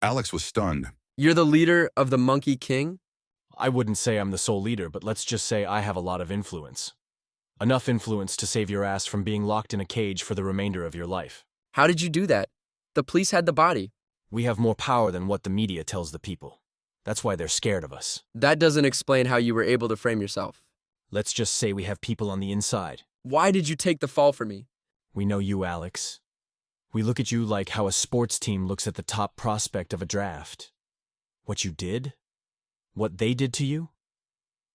Alex was stunned. You're the leader of the Monkey King? I wouldn't say I'm the sole leader, but let's just say I have a lot of influence. Enough influence to save your ass from being locked in a cage for the remainder of your life. How did you do that? The police had the body. We have more power than what the media tells the people. That's why they're scared of us. That doesn't explain how you were able to frame yourself. Let's just say we have people on the inside. Why did you take the fall for me? We know you, Alex. We look at you like how a sports team looks at the top prospect of a draft. What you did? What they did to you?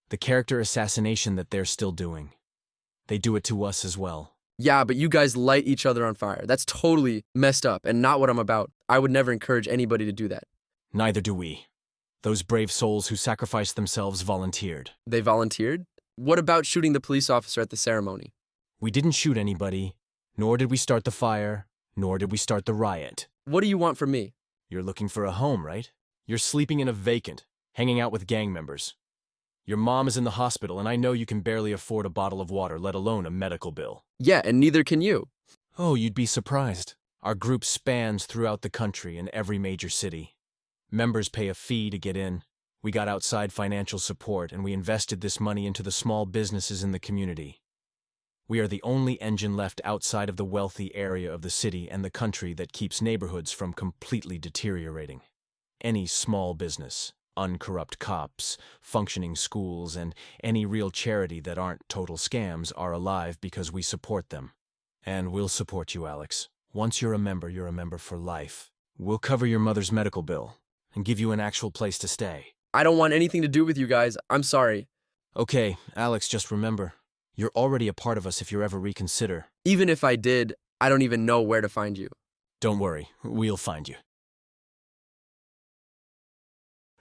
The character assassination that they're still doing. They do it to us as well. Yeah, but you guys light each other on fire. That's totally messed up and not what I'm about. I would never encourage anybody to do that. Neither do we. Those brave souls who sacrificed themselves volunteered. They volunteered? What about shooting the police officer at the ceremony? We didn't shoot anybody, nor did we start the fire, nor did we start the riot. What do you want from me? You're looking for a home, right? You're sleeping in a vacant, hanging out with gang members. Your mom is in the hospital, and I know you can barely afford a bottle of water, let alone a medical bill. Yeah, and neither can you. Oh, you'd be surprised. Our group spans throughout the country in every major city. Members pay a fee to get in. We got outside financial support, and we invested this money into the small businesses in the community. We are the only engine left outside of the wealthy area of the city and the country that keeps neighborhoods from completely deteriorating. Any small business, uncorrupt cops, functioning schools, and any real charity that aren't total scams are alive because we support them. And we'll support you, Alex. Once you're a member for life. We'll cover your mother's medical bill and give you an actual place to stay. I don't want anything to do with you guys. I'm sorry. Okay, Alex, just remember, you're already a part of us if you ever reconsider. Even if I did, I don't even know where to find you. Don't worry, we'll find you.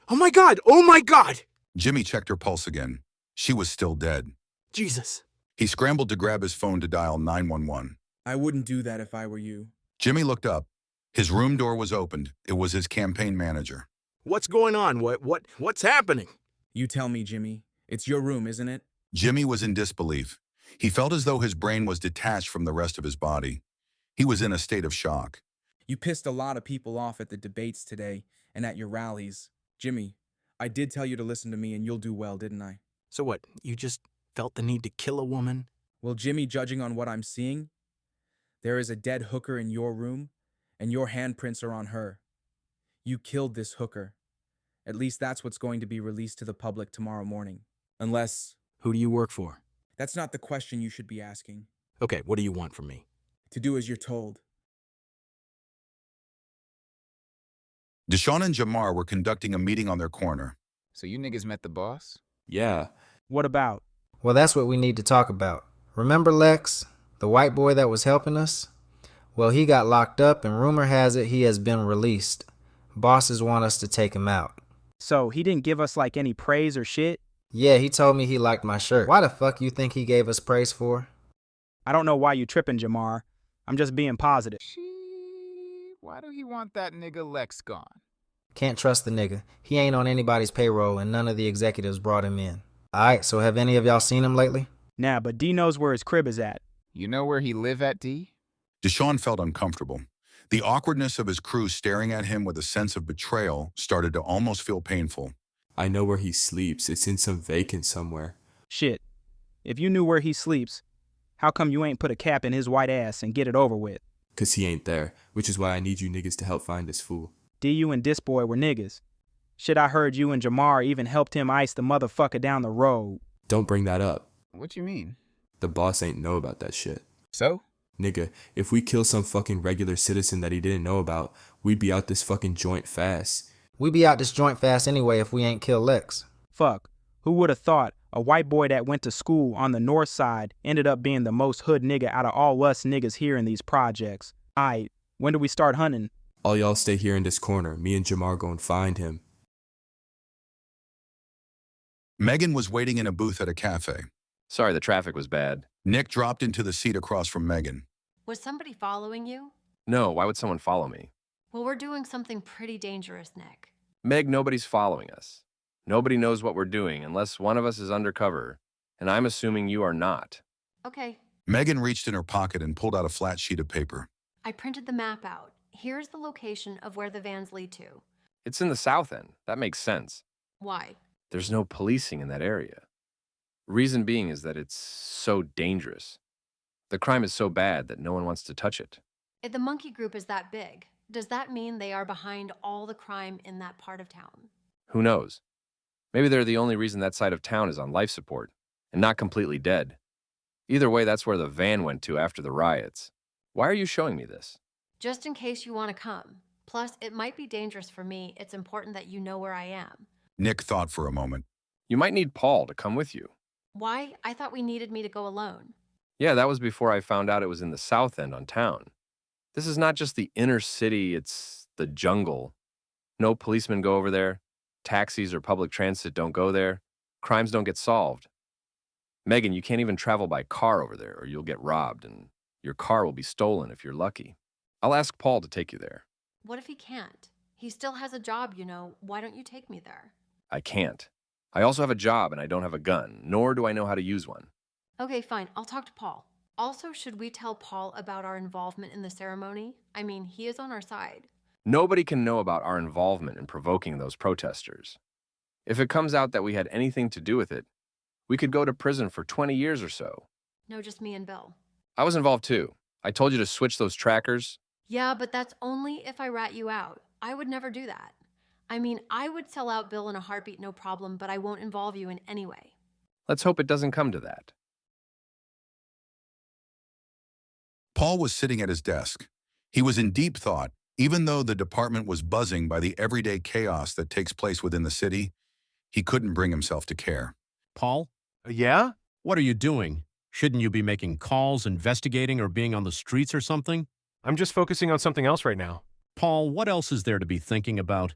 Oh my God! Oh my God! Jimmy checked her pulse again. She was still dead. Jesus. He scrambled to grab his phone to dial 911. I wouldn't do that if I were you. Jimmy looked up. His room door was opened. It was his campaign manager. What's going on? What's happening? You tell me, Jimmy. It's your room, isn't it? Jimmy was in disbelief. He felt as though his brain was detached from the rest of his body. He was in a state of shock. You pissed a lot of people off at the debates today and at your rallies. Jimmy, I did tell you to listen to me and you'll do well, didn't I? So what, you just felt the need to kill a woman? Well, Jimmy, judging on what I'm seeing, there is a dead hooker in your room and your handprints are on her. You killed this hooker. At least that's what's going to be released to the public tomorrow morning. Unless... Who do you work for? That's not the question you should be asking. Okay, what do you want from me? To do as you're told. Deshaun and Jamar were conducting a meeting on their corner. So you niggas met the boss? Yeah. What about? Well, that's what we need to talk about. Remember Lex, the white boy that was helping us? Well, he got locked up and rumor has it he has been released. Bosses want us to take him out. So he didn't give us like any praise or shit? Yeah, he told me he liked my shirt. Why the fuck you think he gave us praise for? I don't know why you tripping, Jamar. I'm just being positive. Why do he want that nigga Lex gone? Can't trust the nigga. He ain't on anybody's payroll and none of the executives brought him in. Alright, so have any of y'all seen him lately? Nah, but D knows where his crib is at. You know where he live at, D? Deshaun felt uncomfortable. The awkwardness of his crew staring at him with a sense of betrayal started to almost feel painful. I know where he sleeps. It's in some vacant somewhere. Shit. If you knew where he sleeps, how come you ain't put a cap in his white ass and get it over with? 'Cause he ain't there, which is why I need you niggas to help find this fool. DU and this boy were niggas. Shit, I heard you and Jamar even helped him ice the motherfucker down the road. Don't bring that up. What you mean? The boss ain't know about that shit. So? Nigga, if we kill some fucking regular citizen that he didn't know about, we'd be out this fucking joint fast. We be out this joint fast anyway if we ain't kill Lex. Fuck. Who would have thought a white boy that went to school on the north side ended up being the most hood nigga out of all us niggas here in these projects? Aight, when do we start hunting? All y'all stay here in this corner. Me and Jamar go and find him. Megan was waiting in a booth at a cafe. Sorry, the traffic was bad. Nick dropped into the seat across from Megan. Was somebody following you? No, why would someone follow me? Well, we're doing something pretty dangerous, Nick. Meg, nobody's following us. Nobody knows what we're doing unless one of us is undercover, and I'm assuming you are not. Okay. Megan reached in her pocket and pulled out a flat sheet of paper. I printed the map out. Here's the location of where the vans lead to. It's in the South End. That makes sense. Why? There's no policing in that area. Reason being is that it's so dangerous. The crime is so bad that no one wants to touch it. If the monkey group is that big, does that mean they are behind all the crime in that part of town? Who knows? Maybe they're the only reason that side of town is on life support and not completely dead. Either way, that's where the van went to after the riots. Why are you showing me this? Just in case you want to come. Plus, it might be dangerous for me. It's important that you know where I am. Nick thought for a moment. You might need Paul to come with you. Why? I thought we needed me to go alone. Yeah, that was before I found out it was in the South End on town. This is not just the inner city, it's the jungle. No policemen go over there. Taxis or public transit don't go there. Crimes don't get solved. Megan, you can't even travel by car over there or you'll get robbed and your car will be stolen if you're lucky. I'll ask Paul to take you there. What if he can't? He still has a job, you know. Why don't you take me there? I can't. I also have a job and I don't have a gun, nor do I know how to use one. Okay, fine. I'll talk to Paul. Also, should we tell Paul about our involvement in the ceremony? I mean, he is on our side. Nobody can know about our involvement in provoking those protesters. If it comes out that we had anything to do with it, we could go to prison for 20 years or so. No, just me and Bill. I was involved too. I told you to switch those trackers. Yeah, but that's only if I rat you out. I would never do that. I mean, I would sell out Bill in a heartbeat, no problem, but I won't involve you in any way. Let's hope it doesn't come to that. Paul was sitting at his desk. He was in deep thought. Even though the department was buzzing by the everyday chaos that takes place within the city, he couldn't bring himself to care. Paul? Yeah? What are you doing? Shouldn't you be making calls, investigating, or being on the streets or something? I'm just focusing on something else right now. Paul, what else is there to be thinking about?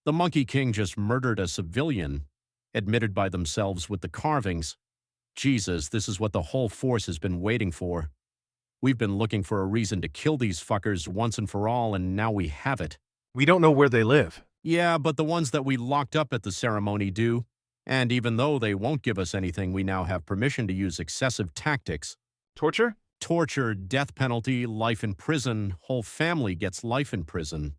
The Monkey King just murdered a civilian, admitted by themselves with the carvings. Jesus, this is what the whole force has been waiting for. We've been looking for a reason to kill these fuckers once and for all, and now we have it. We don't know where they live. Yeah, but the ones that we locked up at the ceremony do. And even though they won't give us anything, we now have permission to use excessive tactics. Torture? Torture, death penalty, life in prison. Whole family gets life in prison.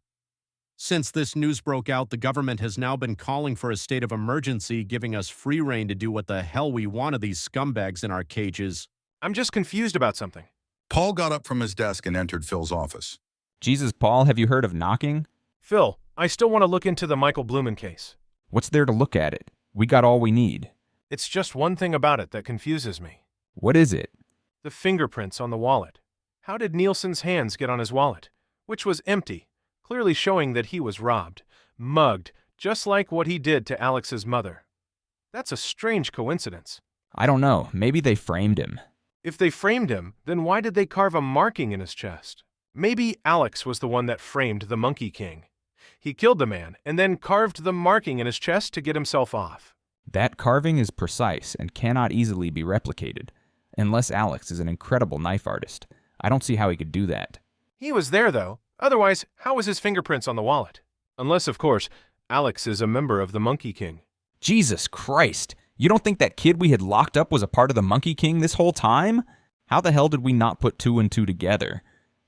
Since this news broke out, the government has now been calling for a state of emergency, giving us free rein to do what the hell we want of these scumbags in our cages. I'm just confused about something. Paul got up from his desk and entered Phil's office. Jesus, Paul, have you heard of knocking? Phil, I still want to look into the Michael Blumen case. What's there to look at it? We got all we need. It's just one thing about it that confuses me. What is it? The fingerprints on the wallet. How did Nielsen's hands get on his wallet, which was empty, clearly showing that he was robbed, mugged, just like what he did to Alex's mother? That's a strange coincidence. I don't know. Maybe they framed him. If they framed him, then why did they carve a marking in his chest? Maybe Alex was the one that framed the Monkey King. He killed the man and then carved the marking in his chest to get himself off. That carving is precise and cannot easily be replicated, unless Alex is an incredible knife artist. I don't see how he could do that. He was there, though. Otherwise, how was his fingerprints on the wallet? Unless, of course, Alex is a member of the Monkey King. Jesus Christ! You don't think that kid we had locked up was a part of the Monkey King this whole time? How the hell did we not put two and two together?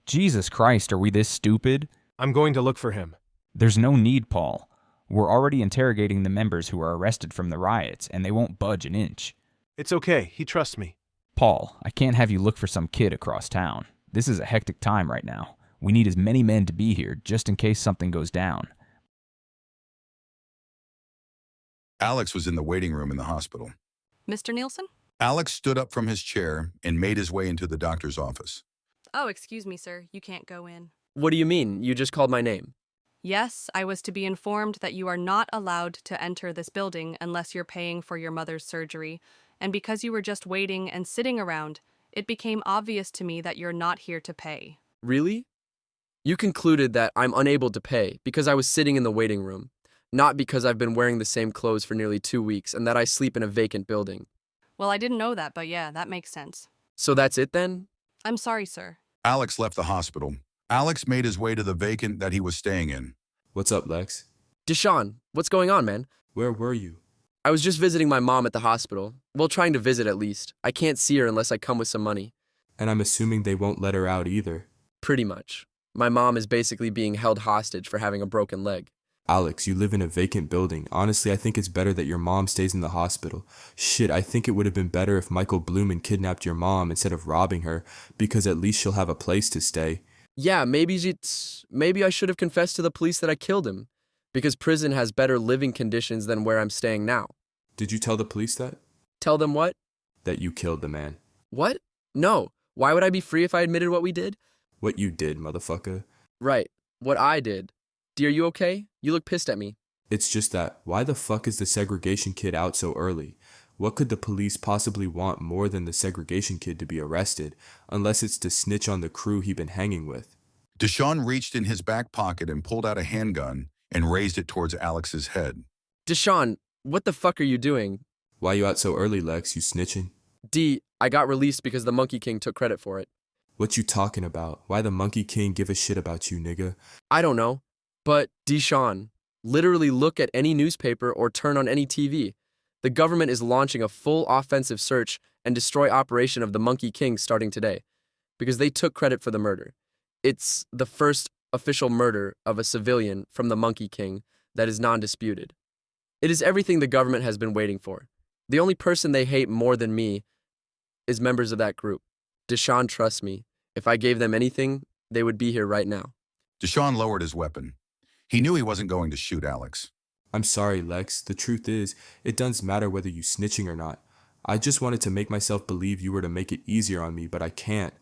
Jesus Christ, are we this stupid? I'm going to look for him. There's no need, Paul. We're already interrogating the members who are arrested from the riots, and they won't budge an inch. It's okay. He trusts me. Paul, I can't have you look for some kid across town. This is a hectic time right now. We need as many men to be here, just in case something goes down. Alex was in the waiting room in the hospital. Mr. Nielsen? Alex stood up from his chair and made his way into the doctor's office. Oh, excuse me, sir. You can't go in. What do you mean? You just called my name. Yes, I was to be informed that you are not allowed to enter this building unless you're paying for your mother's surgery, and because you were just waiting and sitting around, it became obvious to me that you're not here to pay. Really? You concluded that I'm unable to pay because I was sitting in the waiting room, not because I've been wearing the same clothes for nearly 2 weeks and that I sleep in a vacant building. Well, I didn't know that, but yeah, that makes sense. So that's it then? I'm sorry, sir. Alex left the hospital. Alex made his way to the vacant that he was staying in. What's up, Lex? Deshaun, what's going on, man? Where were you? I was just visiting my mom at the hospital. Well, trying to visit at least. I can't see her unless I come with some money. And I'm assuming they won't let her out either. Pretty much. My mom is basically being held hostage for having a broken leg. Alex, you live in a vacant building. Honestly, I think it's better that your mom stays in the hospital. Shit, I think it would have been better if Michael Blumen kidnapped your mom instead of robbing her, because at least she'll have a place to stay. Yeah, maybe I should have confessed to the police that I killed him, because prison has better living conditions than where I'm staying now. Did you tell the police that? Tell them what? That you killed the man. What? No. Why would I be free if I admitted what we did? What you did, motherfucker. Right. What I did. Dee, are you okay? You look pissed at me. It's just that, why the fuck is the segregation kid out so early? What could the police possibly want more than the segregation kid to be arrested, unless it's to snitch on the crew he been hanging with? Deshaun reached in his back pocket and pulled out a handgun and raised it towards Alex's head. Deshaun, what the fuck are you doing? Why you out so early, Lex? You snitching? Dee, I got released because the Monkey King took credit for it. What you talking about? Why the Monkey King give a shit about you, nigga? I don't know. But, Deshaun, literally look at any newspaper or turn on any TV. The government is launching a full offensive search and destroy operation of the Monkey King starting today, because they took credit for the murder. It's the first official murder of a civilian from the Monkey King that is non-disputed. It is everything the government has been waiting for. The only person they hate more than me is members of that group. Deshaun trusts me. If I gave them anything, they would be here right now. Deshaun lowered his weapon. He knew he wasn't going to shoot Alex. I'm sorry, Lex. The truth is, it doesn't matter whether you snitching or not. I just wanted to make myself believe you were to make it easier on me, but I can't.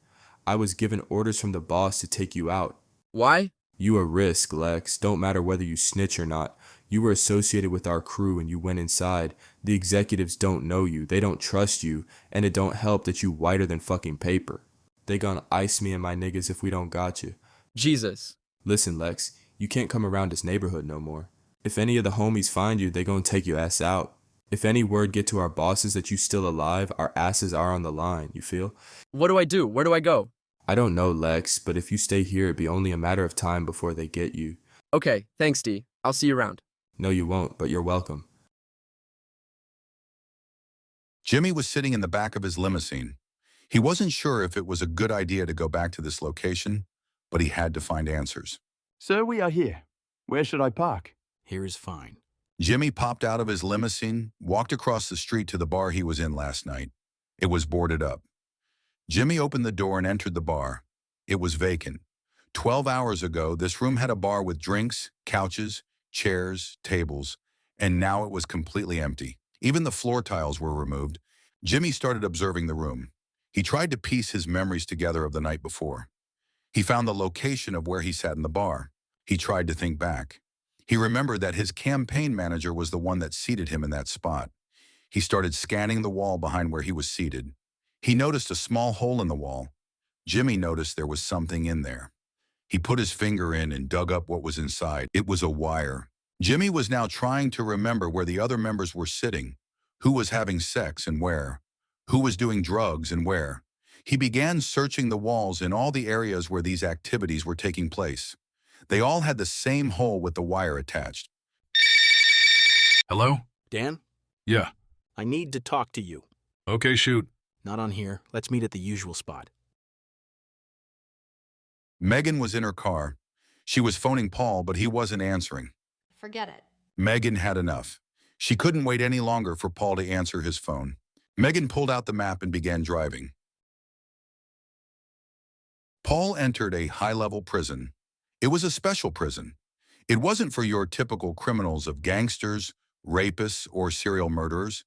I was given orders from the boss to take you out. Why? You a risk, Lex. Don't matter whether you snitch or not. You were associated with our crew and you went inside. The executives don't know you, they don't trust you, and it don't help that you whiter than fucking paper. They gonna ice me and my niggas if we don't got you. Jesus. Listen, Lex, you can't come around this neighborhood no more. If any of the homies find you, they gonna take your ass out. If any word get to our bosses that you still alive, our asses are on the line, you feel? What do I do? Where do I go? I don't know, Lex, but if you stay here, it'd be only a matter of time before they get you. Okay, thanks, Dee. I'll see you around. No, you won't, but you're welcome. Jimmy was sitting in the back of his limousine. He wasn't sure if it was a good idea to go back to this location, but he had to find answers. So we are here. Where should I park? Here is fine. Jimmy popped out of his limousine, walked across the street to the bar he was in last night. It was boarded up. Jimmy opened the door and entered the bar. It was vacant. 12 hours ago, this room had a bar with drinks, couches, chairs, tables, and now it was completely empty. Even the floor tiles were removed. Jimmy started observing the room. He tried to piece his memories together of the night before. He found the location of where he sat in the bar. He tried to think back. He remembered that his campaign manager was the one that seated him in that spot. He started scanning the wall behind where he was seated. He noticed a small hole in the wall. Jimmy noticed there was something in there. He put his finger in and dug up what was inside. It was a wire. Jimmy was now trying to remember where the other members were sitting, who was having sex and where, who was doing drugs and where. He began searching the walls in all the areas where these activities were taking place. They all had the same hole with the wire attached. Hello? Dan? Yeah. I need to talk to you. Okay, shoot. Not on here. Let's meet at the usual spot. Megan was in her car. She was phoning Paul, but he wasn't answering. Forget it. Megan had enough. She couldn't wait any longer for Paul to answer his phone. Megan pulled out the map and began driving. Paul entered a high-level prison. It was a special prison. It wasn't for your typical criminals of gangsters, rapists, or serial murderers.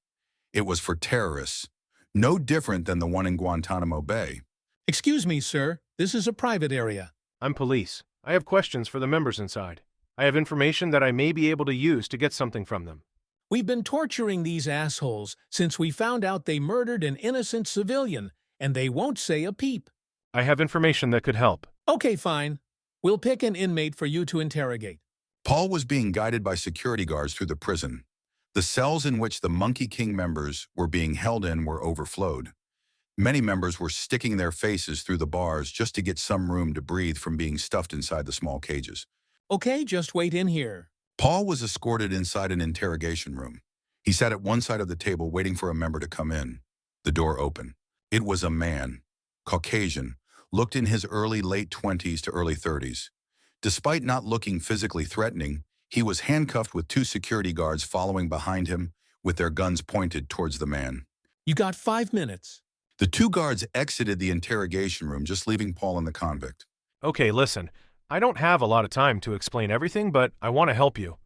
It was for terrorists, no different than the one in Guantanamo Bay. Excuse me, sir. This is a private area. I'm police. I have questions for the members inside. I have information that I may be able to use to get something from them. We've been torturing these assholes since we found out they murdered an innocent civilian, and they won't say a peep. I have information that could help. Okay, fine. We'll pick an inmate for you to interrogate. Paul was being guided by security guards through the prison. The cells in which the Monkey King members were being held in were overflowed. Many members were sticking their faces through the bars just to get some room to breathe from being stuffed inside the small cages. Okay, just wait in here. Paul was escorted inside an interrogation room. He sat at one side of the table waiting for a member to come in. The door opened. It was a man, Caucasian, looked in his late 20s to early 30s. Despite not looking physically threatening, He was handcuffed with 2 security guards following behind him with their guns pointed towards the man. You got 5 minutes. The 2 guards exited the interrogation room, just leaving Paul and the convict. Okay, listen. I don't have a lot of time to explain everything, but I want to help you.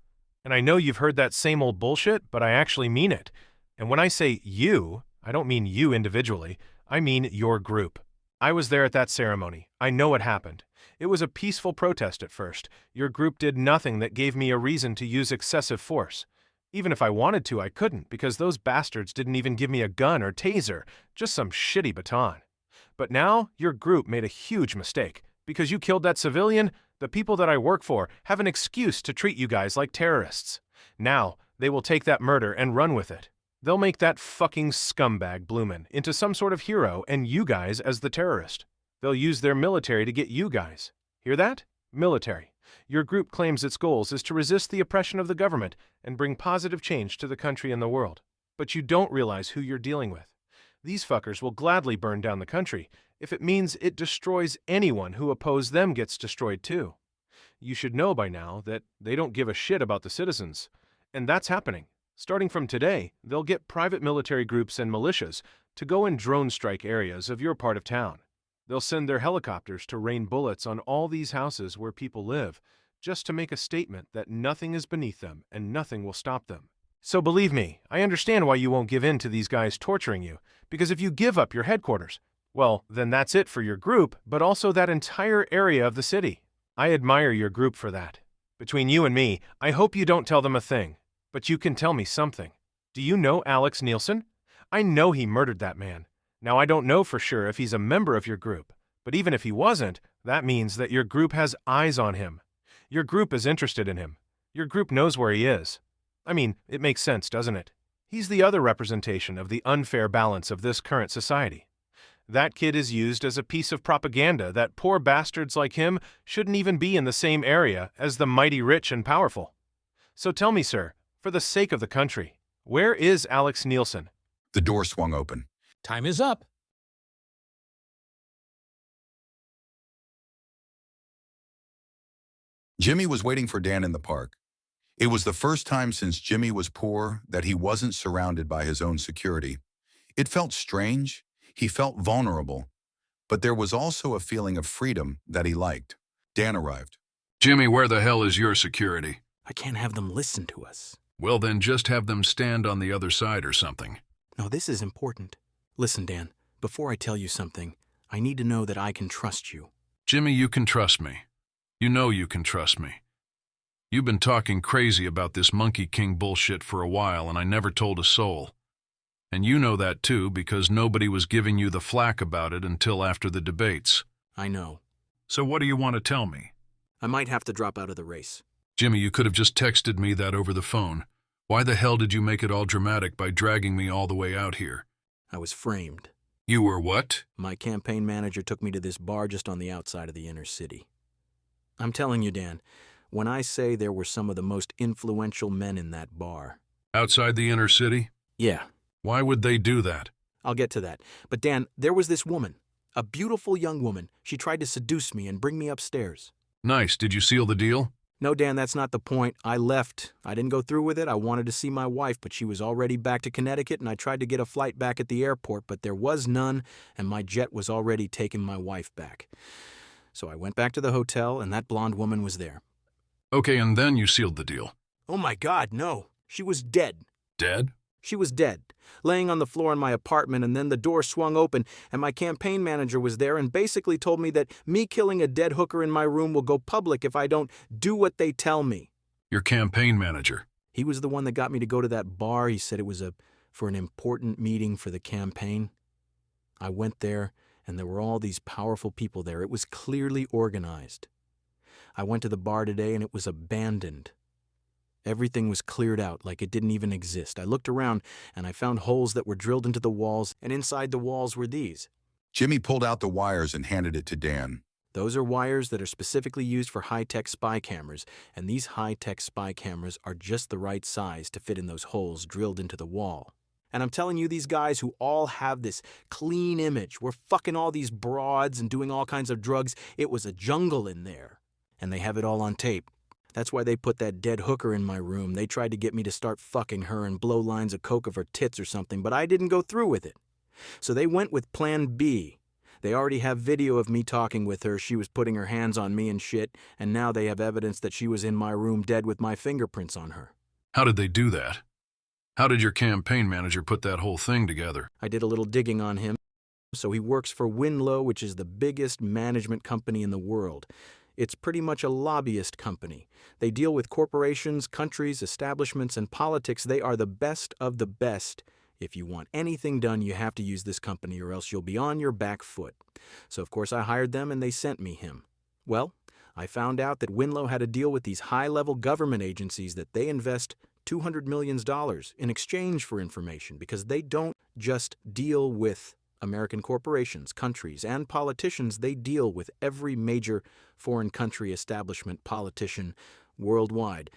And I know you've heard that same old bullshit, but I actually mean it. And when I say you, I don't mean you individually. I mean your group. I was there at that ceremony. I know what happened. It was a peaceful protest at first. Your group did nothing that gave me a reason to use excessive force. Even if I wanted to, I couldn't, because those bastards didn't even give me a gun or taser, just some shitty baton. But now, your group made a huge mistake. Because you killed that civilian, the people that I work for have an excuse to treat you guys like terrorists. Now, they will take that murder and run with it. They'll make that fucking scumbag Blumen into some sort of hero and you guys as the terrorist. They'll use their military to get you guys. Hear that? Military. Your group claims its goals is to resist the oppression of the government and bring positive change to the country and the world. But you don't realize who you're dealing with. These fuckers will gladly burn down the country if it means it destroys anyone who opposes them gets destroyed too. You should know by now that they don't give a shit about the citizens. And that's happening. Starting from today, they'll get private military groups and militias to go and drone strike areas of your part of town. They'll send their helicopters to rain bullets on all these houses where people live, just to make a statement that nothing is beneath them and nothing will stop them. So believe me, I understand why you won't give in to these guys torturing you, because if you give up your headquarters, well, then that's it for your group, but also that entire area of the city. I admire your group for that. Between you and me, I hope you don't tell them a thing. But you can tell me something. Do you know Alex Nielsen? I know he murdered that man. Now, I don't know for sure if he's a member of your group, but even if he wasn't, that means that your group has eyes on him. Your group is interested in him. Your group knows where he is. I mean, it makes sense, doesn't it? He's the other representation of the unfair balance of this current society. That kid is used as a piece of propaganda that poor bastards like him shouldn't even be in the same area as the mighty rich and powerful. So tell me, sir, for the sake of the country, where is Alex Nielsen? The door swung open. Time is up. Jimmy was waiting for Dan in the park. It was the first time since Jimmy was poor that he wasn't surrounded by his own security. It felt strange. He felt vulnerable. But there was also a feeling of freedom that he liked. Dan arrived. Jimmy, where the hell is your security? I can't have them listen to us. Well, then just have them stand on the other side or something. No, this is important. Listen, Dan, before I tell you something, I need to know that I can trust you. Jimmy, you can trust me. You know you can trust me. You've been talking crazy about this Monkey King bullshit for a while, and I never told a soul. And you know that too, because nobody was giving you the flack about it until after the debates. I know. So what do you want to tell me? I might have to drop out of the race. Jimmy, you could have just texted me that over the phone. Why the hell did you make it all dramatic by dragging me all the way out here? I was framed. You were what? My campaign manager took me to this bar just on the outside of the inner city. I'm telling you, Dan, when I say there were some of the most influential men in that bar. Outside the inner city? Yeah. Why would they do that? I'll get to that. But Dan, there was this woman. A beautiful young woman. She tried to seduce me and bring me upstairs. Nice. Did you seal the deal? No, Dan, that's not the point. I left. I didn't go through with it. I wanted to see my wife, but she was already back to Connecticut, and I tried to get a flight back at the airport, but there was none, and my jet was already taking my wife back. So I went back to the hotel, and that blonde woman was there. Okay, and then you sealed the deal. Oh my God, no. She was dead. Dead? She was dead, laying on the floor in my apartment, and then the door swung open, and my campaign manager was there and basically told me that me killing a dead hooker in my room will go public if I don't do what they tell me. Your campaign manager? He was the one that got me to go to that bar. He said it was for an important meeting for the campaign. I went there, and there were all these powerful people there. It was clearly organized. I went to the bar today, and it was abandoned. Everything was cleared out like it didn't even exist. I looked around, and I found holes that were drilled into the walls, and inside the walls were these. Jimmy pulled out the wires and handed it to Dan. Those are wires that are specifically used for high-tech spy cameras, and these high-tech spy cameras are just the right size to fit in those holes drilled into the wall. And I'm telling you, these guys who all have this clean image, were fucking all these broads and doing all kinds of drugs. It was a jungle in there, and they have it all on tape. That's why they put that dead hooker in my room. They tried to get me to start fucking her and blow lines of coke of her tits or something, but I didn't go through with it. So they went with plan B. They already have video of me talking with her. She was putting her hands on me and shit, and now they have evidence that she was in my room dead with my fingerprints on her. How did they do that? How did your campaign manager put that whole thing together? I did a little digging on him. So he works for Winlow, which is the biggest management company in the world. It's pretty much a lobbyist company. They deal with corporations, countries, establishments, and politics. They are the best of the best. If you want anything done, you have to use this company or else you'll be on your back foot. So of course I hired them and they sent me him. Well, I found out that Winlow had a deal with these high-level government agencies that they invest $200 million in exchange for information because they don't just deal with American corporations, countries, and politicians. They deal with every major foreign country, establishment, politician worldwide.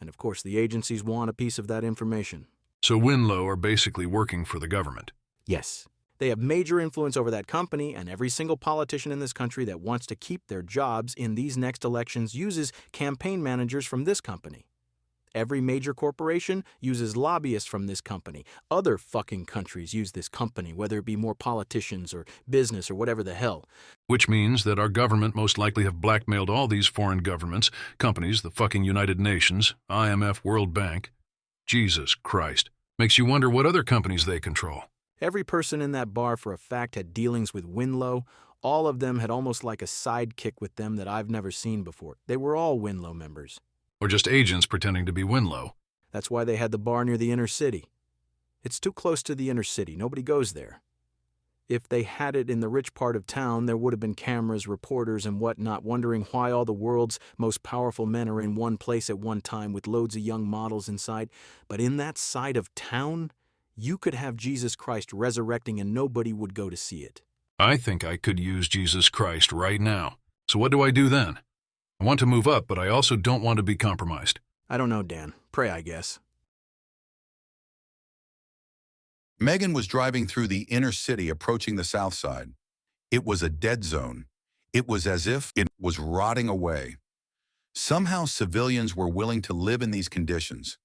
And of course, the agencies want a piece of that information. So Winlow are basically working for the government? Yes. They have major influence over that company, and every single politician in this country that wants to keep their jobs in these next elections uses campaign managers from this company. Every major corporation uses lobbyists from this company. Other fucking countries use this company, whether it be more politicians or business or whatever the hell. Which means that our government most likely have blackmailed all these foreign governments, companies, the fucking United Nations, IMF, World Bank. Jesus Christ. Makes you wonder what other companies they control. Every person in that bar for a fact had dealings with Winlow. All of them had almost like a sidekick with them that I've never seen before. They were all Winlow members. Or just agents pretending to be Winlow. That's why they had the bar near the inner city. It's too close to the inner city. Nobody goes there. If they had it in the rich part of town, there would have been cameras, reporters, and whatnot wondering why all the world's most powerful men are in one place at one time with loads of young models inside. But in that side of town, you could have Jesus Christ resurrecting and nobody would go to see it. I think I could use Jesus Christ right now. So what do I do then? I want to move up, but I also don't want to be compromised. I don't know, Dan. Pray, I guess. Megan was driving through the inner city approaching the south side. It was a dead zone. It was as if it was rotting away. Somehow civilians were willing to live in these conditions.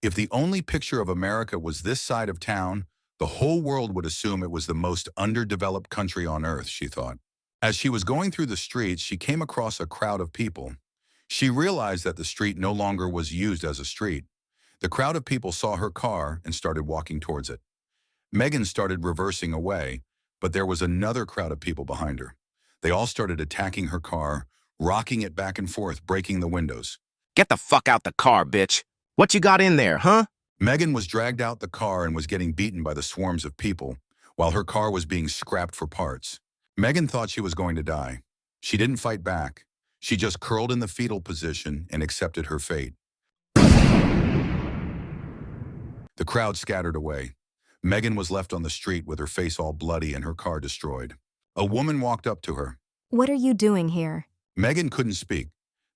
If the only picture of America was this side of town, the whole world would assume it was the most underdeveloped country on earth, she thought. As she was going through the streets, she came across a crowd of people. She realized that the street no longer was used as a street. The crowd of people saw her car and started walking towards it. Megan started reversing away, but there was another crowd of people behind her. They all started attacking her car, rocking it back and forth, breaking the windows. Get the fuck out the car, bitch. What you got in there, huh? Megan was dragged out the car and was getting beaten by the swarms of people, while her car was being scrapped for parts. Megan thought she was going to die. She didn't fight back. She just curled in the fetal position and accepted her fate. The crowd scattered away. Megan was left on the street with her face all bloody and her car destroyed. A woman walked up to her. What are you doing here? Megan couldn't speak.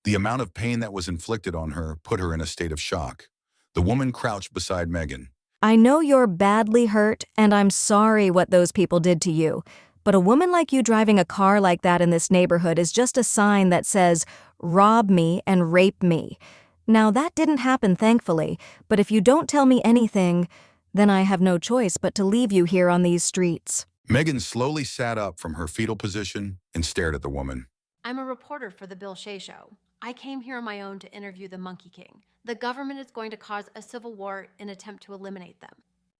The amount of pain that was inflicted on her put her in a state of shock. The woman crouched beside Megan. I know you're badly hurt, and I'm sorry what those people did to you. But a woman like you driving a car like that in this neighborhood is just a sign that says, rob me and rape me. Now, that didn't happen, thankfully, but if you don't tell me anything, then I have no choice but to leave you here on these streets. Megan slowly sat up from her fetal position and stared at the woman. I'm a reporter for the Bill Shea Show. I came here on my own to interview the Monkey King. The government is going to cause a civil war in an attempt to eliminate them.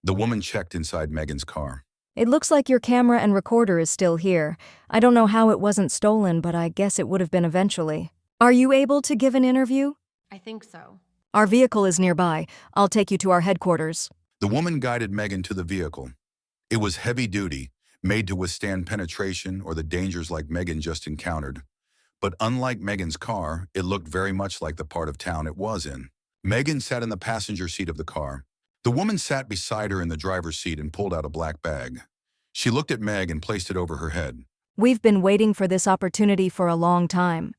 The woman checked inside Megan's car. It looks like your camera and recorder is still here. I don't know how it wasn't stolen, but I guess it would have been eventually. Are you able to give an interview? I think so. Our vehicle is nearby. I'll take you to our headquarters. The woman guided Megan to the vehicle. It was heavy duty, made to withstand penetration or the dangers like Megan just encountered. But unlike Megan's car, it looked very much like the part of town it was in. Megan sat in the passenger seat of the car. The woman sat beside her in the driver's seat and pulled out a black bag. She looked at Meg and placed it over her head. We've been waiting for this opportunity for a long time.